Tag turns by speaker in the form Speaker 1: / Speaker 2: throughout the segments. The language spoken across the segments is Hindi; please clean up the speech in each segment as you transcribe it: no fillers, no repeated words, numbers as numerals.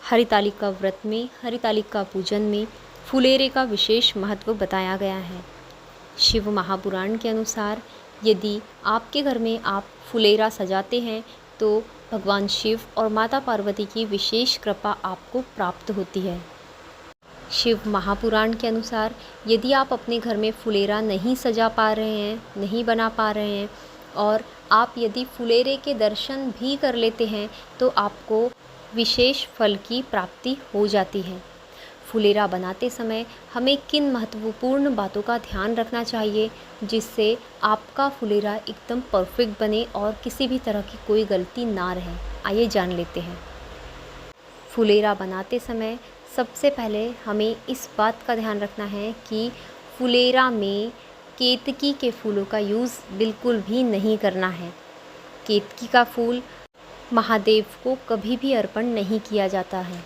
Speaker 1: हरितालिका व्रत में हरितालिका पूजन में फुलेरे का विशेष महत्व बताया गया है। शिव महापुराण के अनुसार यदि आपके घर में आप फुलेरा सजाते हैं तो भगवान शिव और माता पार्वती की विशेष कृपा आपको प्राप्त होती है। शिव महापुराण के अनुसार यदि आप अपने घर में फुलेरा नहीं सजा पा रहे हैं, नहीं बना पा रहे हैं और आप यदि फुलेरे के दर्शन भी कर लेते हैं तो आपको विशेष फल की प्राप्ति हो जाती है। फुलेरा बनाते समय हमें किन महत्वपूर्ण बातों का ध्यान रखना चाहिए जिससे आपका फुलेरा एकदम परफेक्ट बने और किसी भी तरह की कोई गलती ना रहे, आइए जान लेते हैं। फुलेरा बनाते समय सबसे पहले हमें इस बात का ध्यान रखना है कि फुलेरा में केतकी के फूलों का यूज़ बिल्कुल भी नहीं करना है। केतकी का फूल महादेव को कभी भी अर्पण नहीं किया जाता है,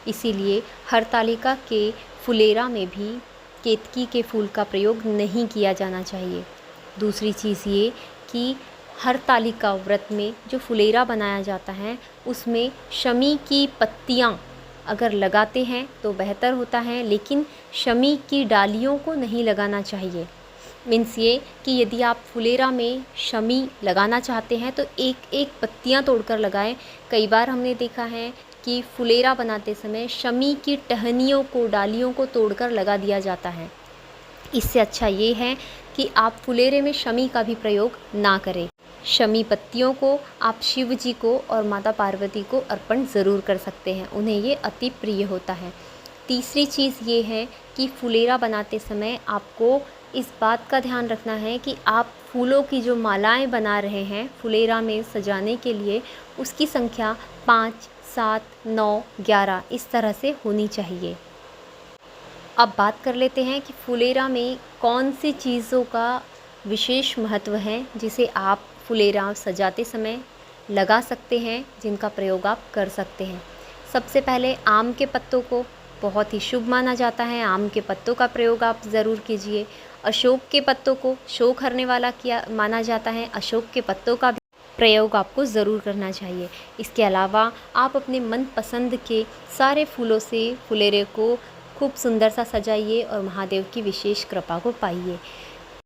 Speaker 1: इसीलिए हरतालिका के फुलेरा में भी केतकी के फूल का प्रयोग नहीं किया जाना चाहिए। दूसरी चीज़ ये कि हरतालिका व्रत में जो फुलेरा बनाया जाता है उसमें शमी की पत्तियाँ अगर लगाते हैं तो बेहतर होता है, लेकिन शमी की डालियों को नहीं लगाना चाहिए। मीन्स ये कि यदि आप फुलेरा में शमी लगाना चाहते हैं तो एक एक पत्तियां तोड़कर लगाएं। कई बार हमने देखा है कि फुलेरा बनाते समय शमी की टहनियों को, डालियों को तोड़कर लगा दिया जाता है। इससे अच्छा ये है कि आप फुलेरे में शमी का भी प्रयोग ना करें। शमी पत्तियों को आप शिव जी को और माता पार्वती को अर्पण ज़रूर कर सकते हैं, उन्हें ये अति प्रिय होता है। तीसरी चीज़ ये है कि फुलेरा बनाते समय आपको इस बात का ध्यान रखना है कि आप फूलों की जो मालाएं बना रहे हैं फुलेरा में सजाने के लिए, उसकी संख्या 5, 7, 9, 11 इस तरह से होनी चाहिए। अब बात कर लेते हैं कि फुलेरा में कौन सी चीज़ों का विशेष महत्व है जिसे आप फुलेरा सजाते समय लगा सकते हैं, जिनका प्रयोग आप कर सकते हैं। सबसे पहले आम के पत्तों को बहुत ही शुभ माना जाता है, आम के पत्तों का प्रयोग आप ज़रूर कीजिए। अशोक के पत्तों को शोक हरने वाला किया माना जाता है, अशोक के पत्तों का भी प्रयोग आपको ज़रूर करना चाहिए। इसके अलावा आप अपने मनपसंद के सारे फूलों से फुलेरे को खूब सुंदर सा सजाइए और महादेव की विशेष कृपा को पाइए।